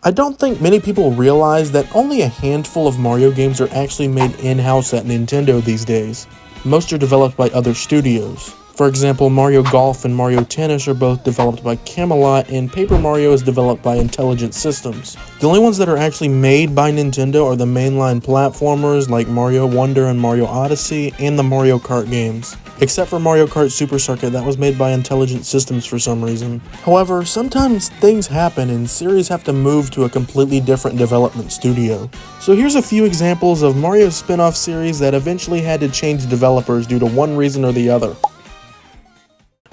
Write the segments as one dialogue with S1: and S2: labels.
S1: I don't think many people realize that only a handful of Mario games are actually made in-house at Nintendo these days. Most are developed by other studios. For example, Mario Golf and Mario Tennis are both developed by Camelot, and Paper Mario is developed by Intelligent Systems. The only ones that are actually made by Nintendo are the mainline platformers like Mario Wonder and Mario Odyssey, and the Mario Kart games. Except for Mario Kart Super Circuit, that was made by Intelligent Systems for some reason. However, sometimes things happen and series have to move to a completely different development studio. So here's a few examples of Mario spin-off series that eventually had to change developers due to one reason or the other.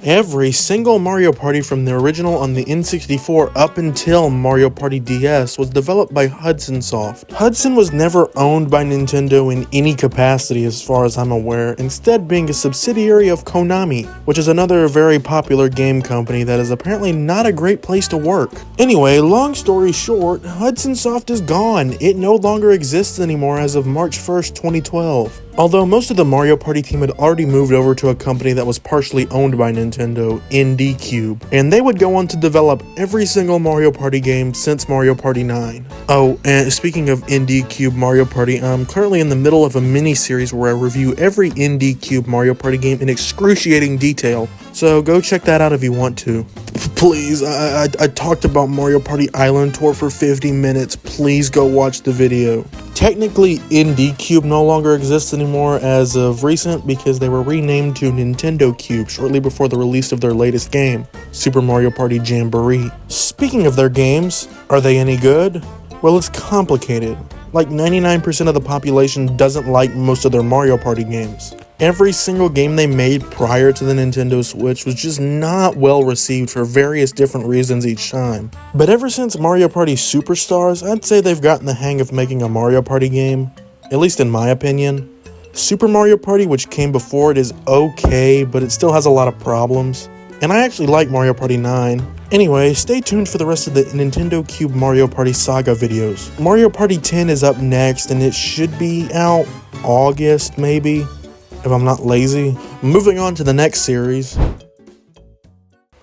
S1: Every single Mario Party from the original on the N64 up until Mario Party DS was developed by Hudson Soft. Hudson was never owned by Nintendo in any capacity as far as I'm aware, instead being a subsidiary of Konami, which is another very popular game company that is apparently not a great place to work. Anyway, long story short, Hudson Soft is gone. It no longer exists anymore as of March 1st, 2012. Although most of the Mario Party team had already moved over to a company that was partially owned by Nintendo, ND Cube, and they would go on to develop every single Mario Party game since Mario Party 9. Oh, and speaking of ND Cube Mario Party, I'm currently in the middle of a mini-series where I review every ND Cube Mario Party game in excruciating detail, so go check that out if you want to. Please, I talked about Mario Party Island Tour for 50 minutes, please go watch the video. Technically, ND Cube no longer exists anymore as of recent because they were renamed to Nintendo Cube shortly before the release of their latest game, Super Mario Party Jamboree. Speaking of their games, are they any good? Well, it's complicated. Like 99% of the population doesn't like most of their Mario Party games. Every single game they made prior to the Nintendo Switch was just not well received for various different reasons each time. But ever since Mario Party Superstars, I'd say they've gotten the hang of making a Mario Party game, at least in my opinion. Super Mario Party, which came before it, is okay, but it still has a lot of problems. And I actually like Mario Party 9. Anyway, stay tuned for the rest of the Nintendo Cube Mario Party Saga videos. Mario Party 10 is up next, and it should be out August, maybe, if I'm not lazy. Moving on to the next series.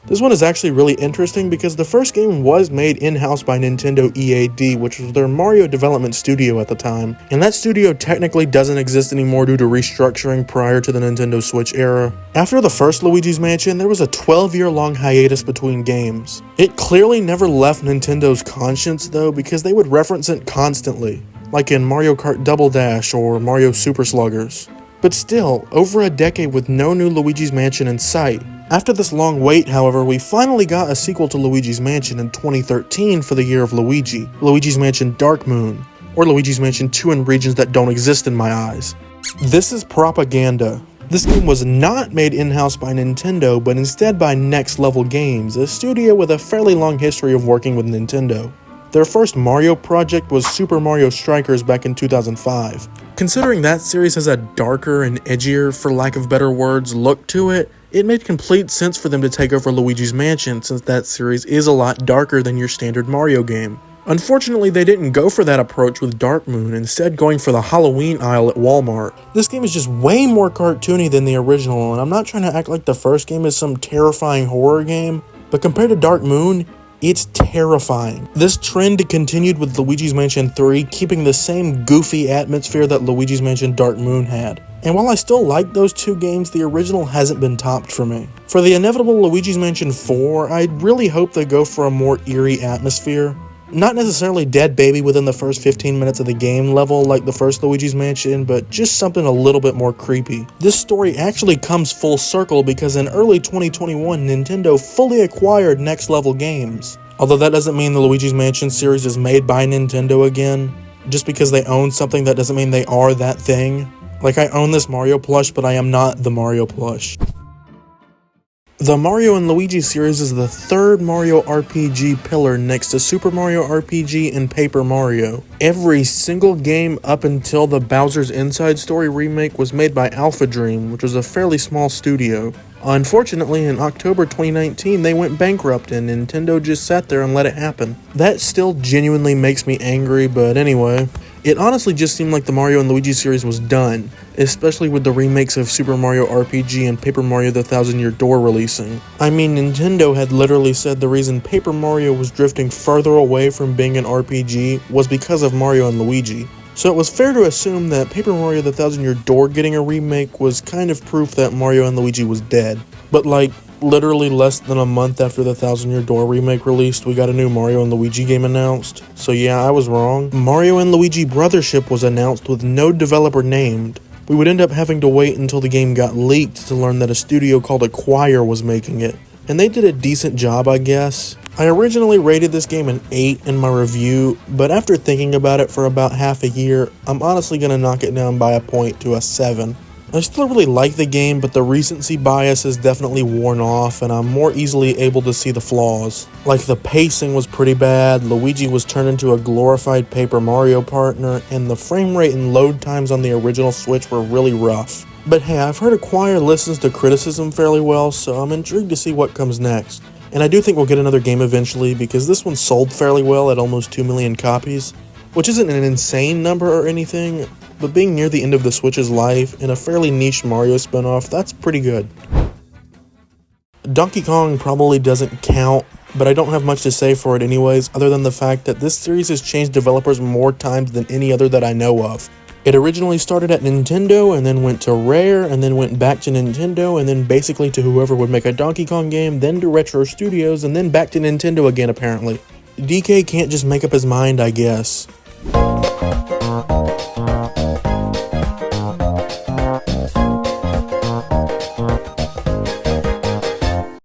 S1: This one is actually really interesting because the first game was made in-house by Nintendo EAD, which was their Mario development studio at the time, and that studio technically doesn't exist anymore due to restructuring prior to the Nintendo Switch era. After the first Luigi's Mansion, there was a 12-year-long hiatus between games. It clearly never left Nintendo's conscience though, because they would reference it constantly, like in Mario Kart Double Dash or Mario Super Sluggers. But still, over a decade with no new Luigi's Mansion in sight. After this long wait, however, we finally got a sequel to Luigi's Mansion in 2013 for the year of Luigi, Luigi's Mansion Dark Moon, or Luigi's Mansion 2 in regions that don't exist in my eyes. This is propaganda. This game was not made in-house by Nintendo, but instead by Next Level Games, a studio with a fairly long history of working with Nintendo. Their first Mario project was Super Mario Strikers back in 2005. Considering that series has a darker and edgier, for lack of better words, look to it, it made complete sense for them to take over Luigi's Mansion since that series is a lot darker than your standard Mario game. Unfortunately, they didn't go for that approach with Dark Moon, instead going for the Halloween aisle at Walmart. This game is just way more cartoony than the original, and I'm not trying to act like the first game is some terrifying horror game, but compared to Dark Moon, it's terrifying. This trend continued with Luigi's Mansion 3, keeping the same goofy atmosphere that Luigi's Mansion Dark Moon had. And while I still like those two games, the original hasn't been topped for me. For the inevitable Luigi's Mansion 4, I really hope they go for a more eerie atmosphere. Not necessarily dead baby within the first 15 minutes of the game level like the first Luigi's Mansion, but just something a little bit more creepy. This story actually comes full circle because in early 2021, Nintendo fully acquired Next Level Games. Although that doesn't mean the Luigi's Mansion series is made by Nintendo again. Just because they own something, that doesn't mean they are that thing. Like, I own this Mario plush, but I am not the Mario plush. The Mario and Luigi series is the third Mario RPG pillar next to Super Mario RPG and Paper Mario. Every single game up until the Bowser's Inside Story remake was made by Alpha Dream, which was a fairly small studio. Unfortunately, in October 2019, they went bankrupt and Nintendo just sat there and let it happen. That still genuinely makes me angry, but anyway. It honestly just seemed like the Mario and Luigi series was done, especially with the remakes of Super Mario RPG and Paper Mario The Thousand Year Door releasing. I mean, Nintendo had literally said the reason Paper Mario was drifting further away from being an RPG was because of Mario and Luigi. So it was fair to assume that Paper Mario The Thousand Year Door getting a remake was kind of proof that Mario and Luigi was dead. But like, literally less than a month after the Thousand Year Door remake released, we got a new Mario and Luigi game announced. So yeah, I was wrong. Mario and Luigi Brothership was announced with no developer named. We would end up having to wait until the game got leaked to learn that a studio called Acquire was making it. And they did a decent job, I guess. I originally rated this game an 8 in my review, but after thinking about it for about half a year, I'm honestly gonna knock it down by a point to a 7. I still really like the game, but the recency bias is definitely worn off, and I'm more easily able to see the flaws. Like, the pacing was pretty bad, Luigi was turned into a glorified Paper Mario partner, and the frame rate and load times on the original Switch were really rough. But hey, I've heard Acquire listens to criticism fairly well, so I'm intrigued to see what comes next. And I do think we'll get another game eventually, because this one sold fairly well at almost 2 million copies, which isn't an insane number or anything, but being near the end of the Switch's life in a fairly niche Mario spinoff, that's pretty good. Donkey Kong probably doesn't count, but I don't have much to say for it anyways, other than the fact that this series has changed developers more times than any other that I know of. It originally started at Nintendo, and then went to Rare, and then went back to Nintendo, and then basically to whoever would make a Donkey Kong game, then to Retro Studios, and then back to Nintendo again apparently. DK can't just make up his mind, I guess.